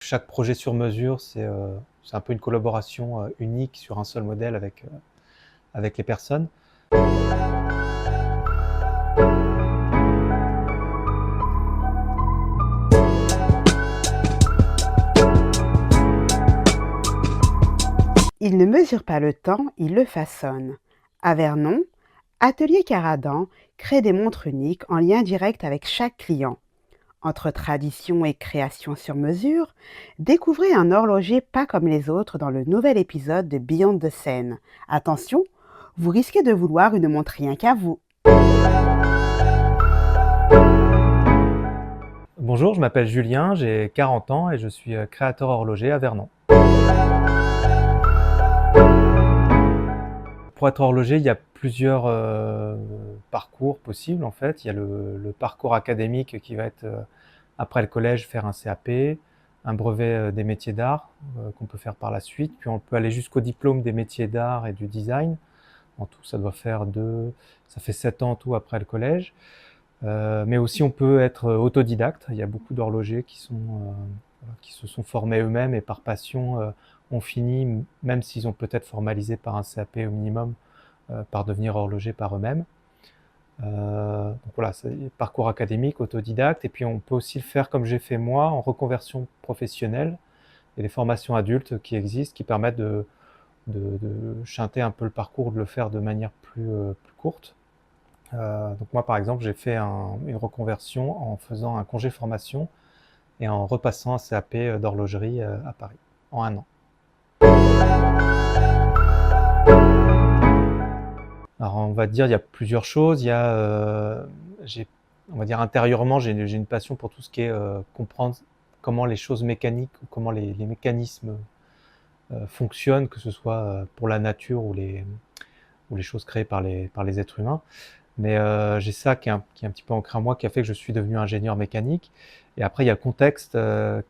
chaque projet sur mesure, c'est un peu une collaboration unique sur un seul modèle avec les personnes. Il ne mesure pas le temps, il le façonne. À Vernon, Atelier Caradan crée des montres uniques en lien direct avec chaque client. Entre tradition et création sur mesure, découvrez un horloger pas comme les autres dans le nouvel épisode de Beyond the Scene. Attention, vous risquez de vouloir une montre rien qu'à vous. Bonjour, je m'appelle Julien, j'ai 40 ans et je suis créateur horloger à Vernon. Pour être horloger, il y a plusieurs parcours possibles en fait. Il y a le parcours académique qui va être après le collège faire un CAP, un brevet des métiers d'art qu'on peut faire par la suite. Puis on peut aller jusqu'au diplôme des métiers d'art et du design. En tout, ça fait 7 ans en tout après le collège. Mais aussi on peut être autodidacte. Il y a beaucoup d'horlogers qui se sont formés eux-mêmes et par passion ont fini, même s'ils ont peut-être formalisé par un CAP au minimum, par devenir horloger par eux-mêmes. Donc voilà, c'est parcours académique, autodidacte, et puis on peut aussi le faire comme j'ai fait moi, en reconversion professionnelle. Il y a des formations adultes qui existent, qui permettent de chanter un peu le parcours, de le faire de manière plus courte. Donc moi par exemple, j'ai fait une reconversion en faisant un congé formation et en repassant un CAP d'horlogerie à Paris, en 1 an. Alors on va dire, il y a plusieurs choses. On va dire intérieurement, j'ai une passion pour tout ce qui est comprendre comment les choses mécaniques ou comment les mécanismes fonctionnent, que ce soit pour la nature ou les choses créées par les êtres humains. Mais j'ai ça qui est un petit peu ancré en moi, qui a fait que je suis devenu ingénieur mécanique. Et après, il y a le contexte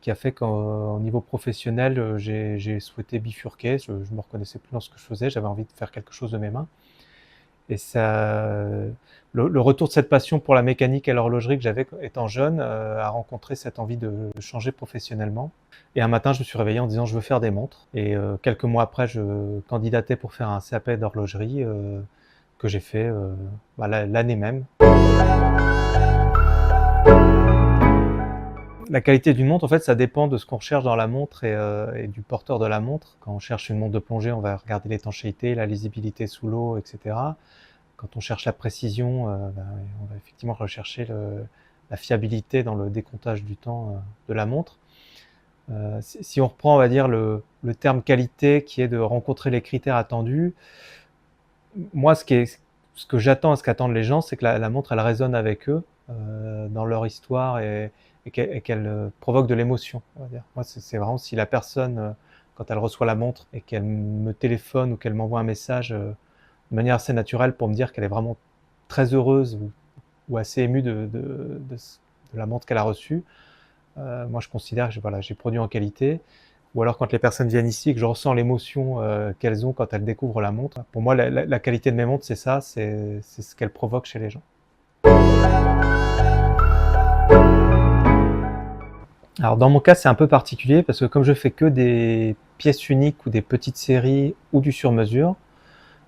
qui a fait qu'au niveau professionnel, j'ai souhaité bifurquer. Je me reconnaissais plus dans ce que je faisais. J'avais envie de faire quelque chose de mes mains. Et le retour de cette passion pour la mécanique et l'horlogerie que j'avais étant jeune a rencontré cette envie de changer professionnellement. Et un matin, je me suis réveillé en disant je veux faire des montres. Et quelques mois après, je candidatais pour faire un CAP d'horlogerie que j'ai fait l'année même. La qualité d'une montre, en fait, ça dépend de ce qu'on recherche dans la montre et du porteur de la montre. Quand on cherche une montre de plongée, on va regarder l'étanchéité, la lisibilité sous l'eau, etc. Quand on cherche la précision, on va effectivement rechercher la fiabilité dans le décomptage du temps de la montre. Si on reprend, on va dire, le terme qualité qui est de rencontrer les critères attendus, moi, ce que j'attends et ce qu'attendent les gens, c'est que la montre, elle résonne avec eux dans leur histoire et qu'elle provoque de l'émotion, on va dire. Moi, c'est vraiment si la personne, quand elle reçoit la montre et qu'elle me téléphone ou qu'elle m'envoie un message de manière assez naturelle pour me dire qu'elle est vraiment très heureuse ou assez émue de la montre qu'elle a reçue, moi, je considère que j'ai produit en qualité. Ou alors quand les personnes viennent ici et que je ressens l'émotion qu'elles ont quand elles découvrent la montre. Pour moi, la qualité de mes montres, c'est ça, c'est ce qu'elles provoquent chez les gens. Alors dans mon cas, c'est un peu particulier parce que comme je fais que des pièces uniques ou des petites séries ou du sur-mesure,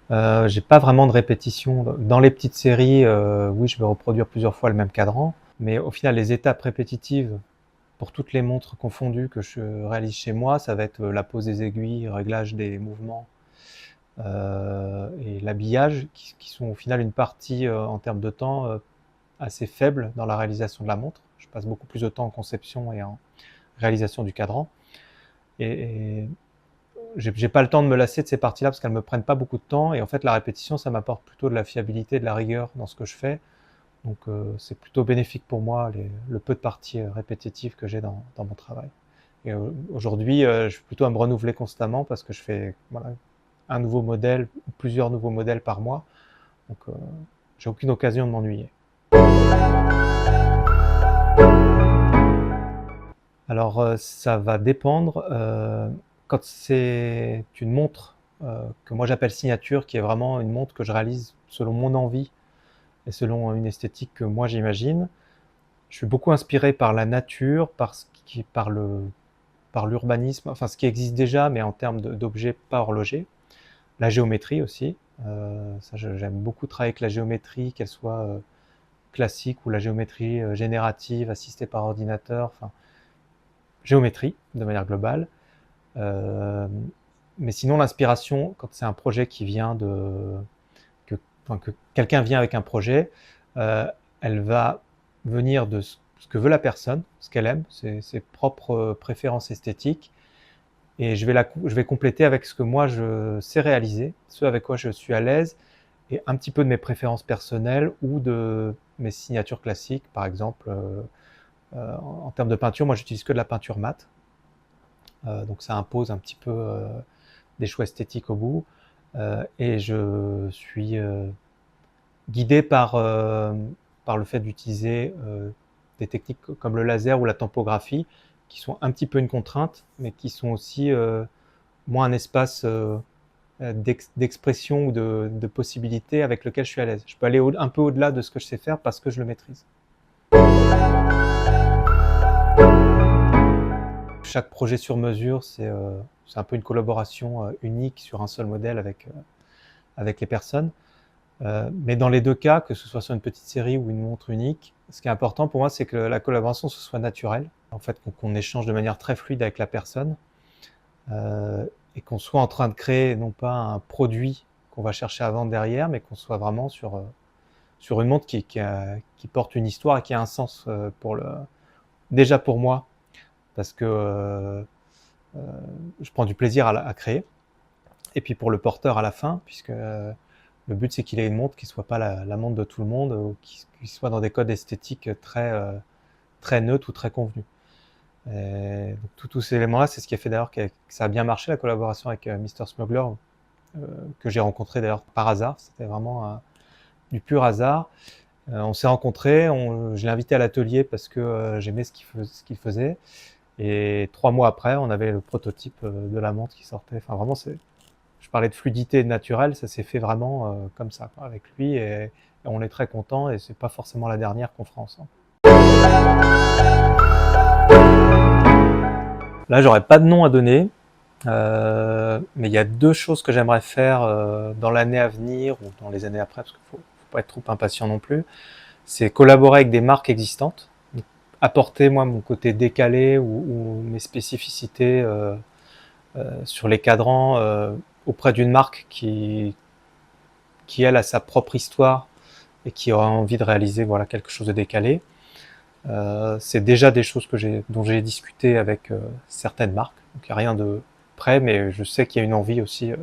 j'ai pas vraiment de répétition. Dans les petites séries, oui, je vais reproduire plusieurs fois le même cadran, mais au final, les étapes répétitives pour toutes les montres confondues que je réalise chez moi, ça va être la pose des aiguilles, réglage des mouvements et l'habillage, qui sont au final une partie en termes de temps assez faible dans la réalisation de la montre. Je passe beaucoup plus de temps en conception et en réalisation du cadran. Et j'ai pas le temps de me lasser de ces parties-là parce qu'elles me prennent pas beaucoup de temps. Et en fait, la répétition, ça m'apporte plutôt de la fiabilité, de la rigueur dans ce que je fais. Donc c'est plutôt bénéfique pour moi, le peu de parties répétitives que j'ai dans mon travail. Et aujourd'hui, je suis plutôt à me renouveler constamment parce que je fais un nouveau modèle, plusieurs nouveaux modèles par mois. Donc j'ai aucune occasion de m'ennuyer. Alors ça va dépendre. Quand c'est une montre que moi j'appelle signature, qui est vraiment une montre que je réalise selon mon envie et selon une esthétique que moi j'imagine, je suis beaucoup inspiré par la nature, par par l'urbanisme, enfin ce qui existe déjà, mais en termes d'objets pas horlogers. La géométrie aussi. Ça, j'aime beaucoup travailler avec la géométrie, qu'elle soit classique ou la géométrie générative assistée par ordinateur. Enfin, géométrie de manière globale. Mais sinon, l'inspiration, quand c'est un projet qui vient que quelqu'un vient avec un projet, elle va venir de ce que veut la personne, ce qu'elle aime, ses propres préférences esthétiques, et je vais compléter avec ce que moi je sais réaliser, ce avec quoi je suis à l'aise, et un petit peu de mes préférences personnelles ou de mes signatures classiques. Par exemple, en termes de peinture, moi j'utilise que de la peinture mate, donc ça impose un petit peu des choix esthétiques au bout, et je suis guidé par le fait d'utiliser des techniques comme le laser ou la tempographie, qui sont un petit peu une contrainte, mais qui sont aussi moi un espace d'expression ou de possibilités avec lequel je suis à l'aise. Je peux aller un peu au-delà de ce que je sais faire parce que je le maîtrise. Chaque projet sur mesure, c'est un peu une collaboration unique sur un seul modèle avec les personnes. Mais dans les deux cas, que ce soit sur une petite série ou une montre unique, ce qui est important pour moi, c'est que la collaboration ce soit naturelle, en fait, qu'on échange de manière très fluide avec la personne, et qu'on soit en train de créer non pas un produit qu'on va chercher à vendre derrière, mais qu'on soit vraiment sur une montre qui porte une histoire et qui a un sens déjà pour moi, parce que je prends du plaisir à créer, et puis pour le porteur à la fin, puisque le but c'est qu'il ait une montre qui soit pas la montre de tout le monde, ou qui soit dans des codes esthétiques très neutres ou très convenus. Et donc, tous ces éléments-là, c'est ce qui a fait d'ailleurs que ça a bien marché, la collaboration avec Mr. Smuggler, que j'ai rencontré d'ailleurs par hasard. C'était vraiment du pur hasard. On s'est rencontrés, je l'ai invité à l'atelier parce que j'aimais ce qu'il faisait. Et 3 mois après, on avait le prototype de la montre qui sortait. Enfin, vraiment, je parlais de fluidité naturelle, ça s'est fait vraiment comme ça, quoi, avec lui, et on est très content, et c'est pas forcément la dernière qu'on fera ensemble. Là, j'aurais pas de nom à donner, mais il y a 2 choses que j'aimerais faire dans l'année à venir ou dans les années après, parce qu'il faut pas être trop impatient non plus. C'est collaborer avec des marques existantes, apporter moi mon côté décalé ou mes spécificités sur les cadrans auprès d'une marque qui elle a sa propre histoire et qui aura envie de réaliser voilà quelque chose de décalé. C'est déjà des choses dont j'ai discuté avec certaines marques. Donc il n'y a rien de prêt, mais je sais qu'il y a une envie aussi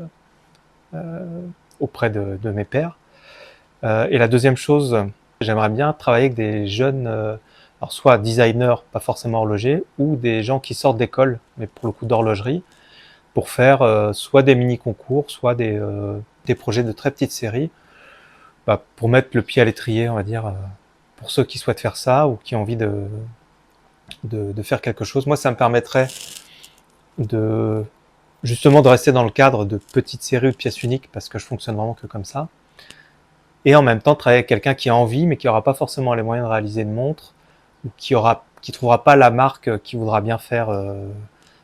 auprès de mes pairs. Et la deuxième chose, j'aimerais bien travailler avec des jeunes, alors soit designers, pas forcément horlogers, ou des gens qui sortent d'école, mais pour le coup d'horlogerie, pour faire soit des mini-concours, soit des projets de très petites séries, pour mettre le pied à l'étrier, on va dire, pour ceux qui souhaitent faire ça ou qui ont envie de faire quelque chose. Moi, ça me permettrait justement de rester dans le cadre de petites séries ou de pièces uniques, parce que je fonctionne vraiment que comme ça. Et en même temps, travailler avec quelqu'un qui a envie, mais qui n'aura pas forcément les moyens de réaliser une montre, ou qui trouvera pas la marque qui voudra bien faire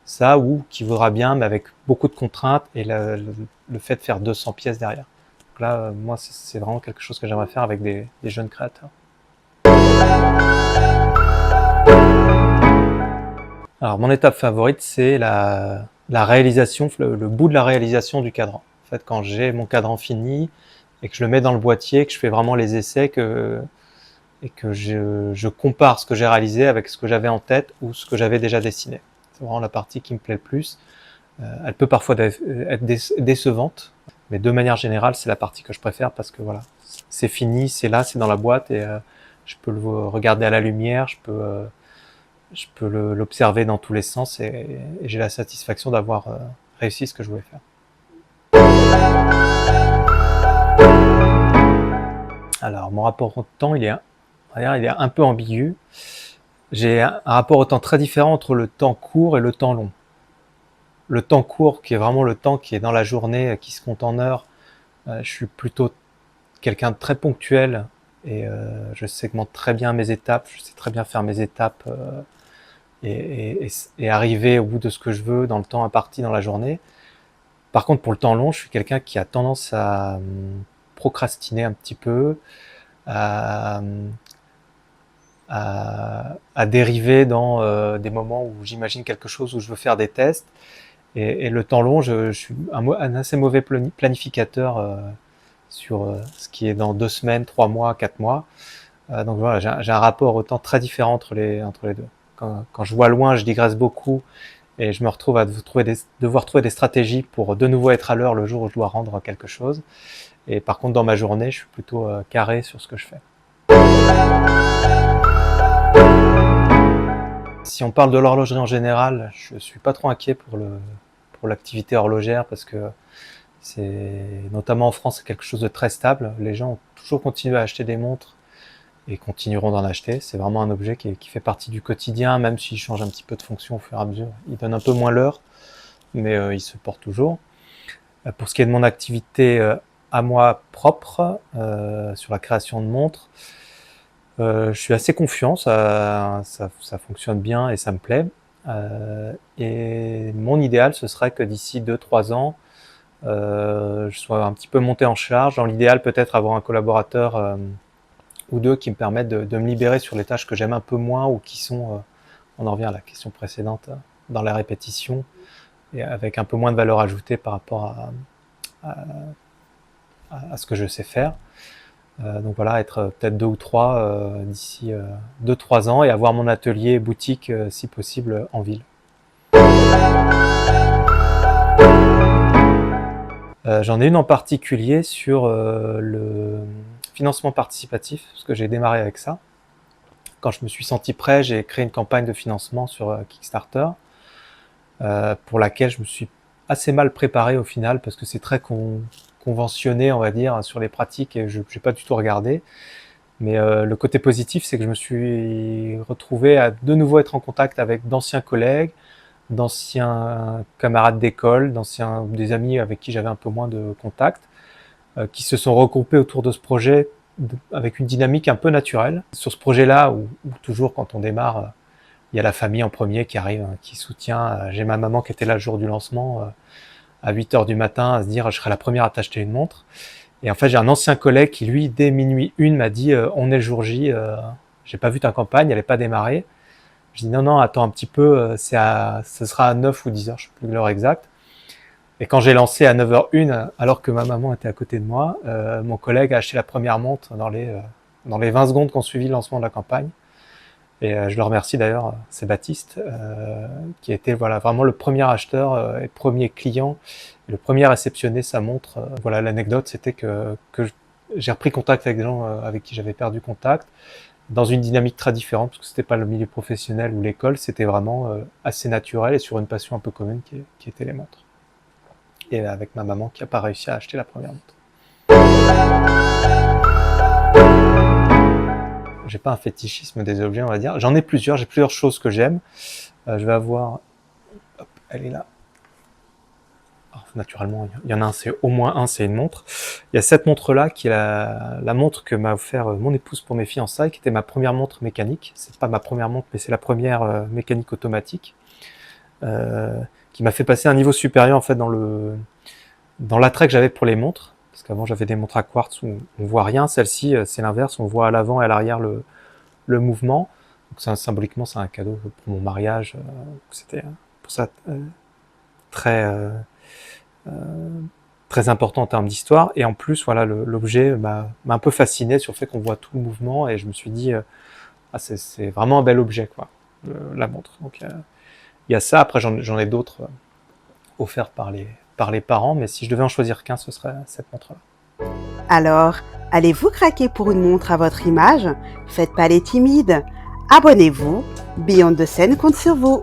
ça, ou qui voudra bien, mais avec beaucoup de contraintes, et le fait de faire 200 pièces derrière. Donc là, moi, c'est vraiment quelque chose que j'aimerais faire avec des jeunes créateurs. Alors, mon étape favorite, c'est la réalisation, le bout de la réalisation du cadran. En fait, quand j'ai mon cadran fini et que je le mets dans le boîtier, que je fais vraiment les essais, et que je compare ce que j'ai réalisé avec ce que j'avais en tête ou ce que j'avais déjà dessiné. C'est vraiment la partie qui me plaît le plus. Elle peut parfois être décevante, mais de manière générale, c'est la partie que je préfère, parce que voilà, c'est fini, c'est là, c'est dans la boîte, et je peux le regarder à la lumière, je peux l'observer dans tous les sens, et j'ai la satisfaction d'avoir réussi ce que je voulais faire. Alors, mon rapport au temps, il est un peu ambigu. J'ai un rapport au temps très différent entre le temps court et le temps long. Le temps court, qui est vraiment le temps qui est dans la journée, qui se compte en heures, je suis plutôt quelqu'un de très ponctuel, et je segmente très bien mes étapes, je sais très bien faire mes étapes, et arriver au bout de ce que je veux dans le temps imparti dans la journée. Par contre, pour le temps long, je suis quelqu'un qui a tendance à procrastiner un petit peu, à, à dériver dans des moments où j'imagine quelque chose, où je veux faire des tests. Et le temps long, je suis un assez mauvais planificateur sur ce qui est dans 2 semaines, 3 mois, 4 mois. Donc voilà, j'ai un rapport au temps très différent entre les deux. Quand je vois loin, je digresse beaucoup et je me retrouve à devoir trouver des stratégies pour de nouveau être à l'heure le jour où je dois rendre quelque chose. Et par contre, dans ma journée, je suis plutôt carré sur ce que je fais. Si on parle de l'horlogerie en général, je suis pas trop inquiet pour l'activité horlogère parce que notamment en France, c'est quelque chose de très stable. Les gens ont toujours continué à acheter des montres et continueront d'en acheter. C'est vraiment un objet qui fait partie du quotidien, même s'il change un petit peu de fonction au fur et à mesure. Il donne un peu moins l'heure, mais il se porte toujours. Pour ce qui est de mon activité à moi propre, sur la création de montres, je suis assez confiant, ça fonctionne bien et ça me plaît. Et mon idéal, ce serait que d'ici 2-3 ans, je sois un petit peu monté en charge. Dans l'idéal, peut-être avoir un collaborateur ou deux qui me permettent de me libérer sur les tâches que j'aime un peu moins ou qui sont, on en revient à la question précédente, dans la répétition et avec un peu moins de valeur ajoutée par rapport à ce que je sais faire. Donc voilà, être peut-être 2 ou 3 d'ici 2-3 ans et avoir mon atelier boutique si possible en ville. J'en ai une en particulier sur le financement participatif, parce que j'ai démarré avec ça. Quand je me suis senti prêt, j'ai créé une campagne de financement sur Kickstarter, pour laquelle je me suis assez mal préparé au final, parce que c'est très conventionné, on va dire, sur les pratiques, et je n'ai pas du tout regardé. Mais le côté positif, c'est que je me suis retrouvé à de nouveau être en contact avec d'anciens collègues, d'anciens camarades d'école, des amis avec qui j'avais un peu moins de contact, qui se sont regroupés autour de ce projet avec une dynamique un peu naturelle. Sur ce projet-là, où toujours quand on démarre, il y a la famille en premier qui arrive, qui soutient. J'ai ma maman qui était là le jour du lancement, à 8h du matin, à se dire je serai la première à t'acheter une montre. Et en fait, j'ai un ancien collègue qui, lui, dès minuit 1, m'a dit on est le jour J, j'ai pas vu ta campagne, elle n'est pas démarrée. Je dis non, attends un petit peu, ce sera à 9 ou 10h, je ne sais plus l'heure exacte. Et quand j'ai lancé à 9h01, alors que ma maman était à côté de moi, mon collègue a acheté la première montre dans les 20 secondes qui ont suivi le lancement de la campagne. Et je le remercie d'ailleurs, c'est Baptiste, qui a été vraiment le premier acheteur et premier client, et le premier à réceptionner sa montre. Voilà, l'anecdote, c'était que j'ai repris contact avec des gens avec qui j'avais perdu contact, dans une dynamique très différente, parce que c'était pas le milieu professionnel ou l'école, c'était vraiment assez naturel et sur une passion un peu commune qui était les montres. Et avec ma maman qui n'a pas réussi à acheter la première montre. J'ai pas un fétichisme des objets, on va dire. J'en ai plusieurs, j'ai plusieurs choses que j'aime. Je vais avoir... Hop, elle est là. Alors, naturellement, il y en a un, c'est au moins un, c'est une montre. Il y a cette montre-là qui est la montre que m'a offert mon épouse pour mes fiançailles, qui était ma première montre mécanique. C'est pas ma première montre, mais c'est la première mécanique automatique. Qui m'a fait passer un niveau supérieur en fait dans l'attrait que j'avais pour les montres, parce qu'avant j'avais des montres à quartz où on voit rien. Celle-ci, c'est l'inverse, on voit à l'avant et à l'arrière le mouvement. Donc symboliquement, c'est un cadeau pour mon mariage. C'était pour ça très très important en termes d'histoire. Et en plus, voilà, l'objet m'a un peu fasciné sur le fait qu'on voit tout le mouvement, et je me suis dit, c'est vraiment un bel objet, quoi, la montre. Donc il y a ça. Après, j'en ai d'autres offerts par les parents, mais si je devais en choisir qu'un, ce serait cette montre-là. Alors, allez-vous craquer pour une montre à votre image? Faites pas les timides. Abonnez-vous, Beyond the Scène compte sur vous.